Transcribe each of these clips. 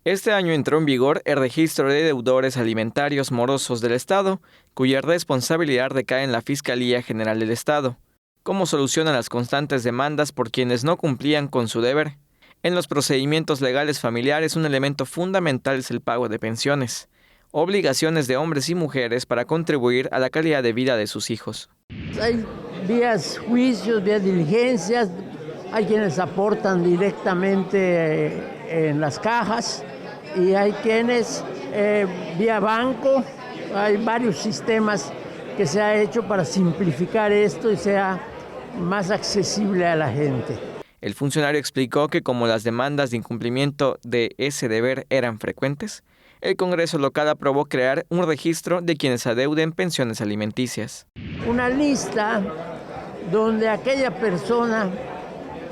Este año entró en vigor el Registro de Deudores Alimentarios Morosos del Estado, cuya responsabilidad recae en la Fiscalía General del Estado. ¿Cómo solucionan las constantes demandas por quienes no cumplían con su deber? En los procedimientos legales familiares, un elemento fundamental es el pago de pensiones, obligaciones de hombres y mujeres para contribuir a la calidad de vida de sus hijos. Hay vías juicios, vías diligencias, hay quienes aportan directamente en las cajas y hay quienes vía banco. Hay varios sistemas que se ha hecho para simplificar esto y sea más accesible a la gente. El funcionario explicó que como las demandas de incumplimiento de ese deber eran frecuentes, el Congreso local aprobó crear un registro de quienes adeuden pensiones alimenticias. Una lista donde aquella persona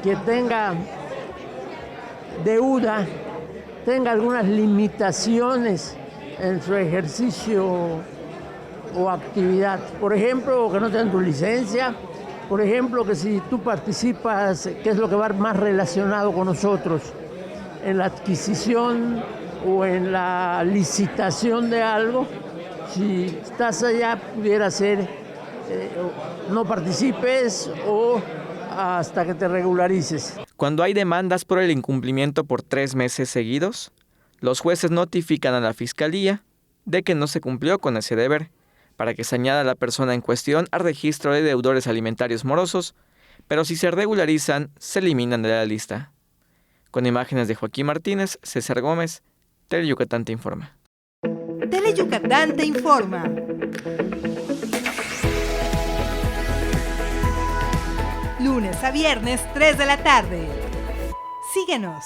que tenga deuda, tenga algunas limitaciones en su ejercicio o actividad. Por ejemplo, que no tengan tu licencia. Por ejemplo, que si tú participas, que es lo que va más relacionado con nosotros, en la adquisición o en la licitación de algo, si estás allá pudiera ser no participes o hasta que te regularices. Cuando hay demandas por el incumplimiento por 3 meses seguidos, los jueces notifican a la Fiscalía de que no se cumplió con ese deber, para que se añada a la persona en cuestión al registro de deudores alimentarios morosos, pero si se regularizan, se eliminan de la lista. Con imágenes de Joaquín Martínez, César Gómez, Teleyucatán te informa. Teleyucatán te informa. Lunes a viernes, 3 de la tarde. Síguenos.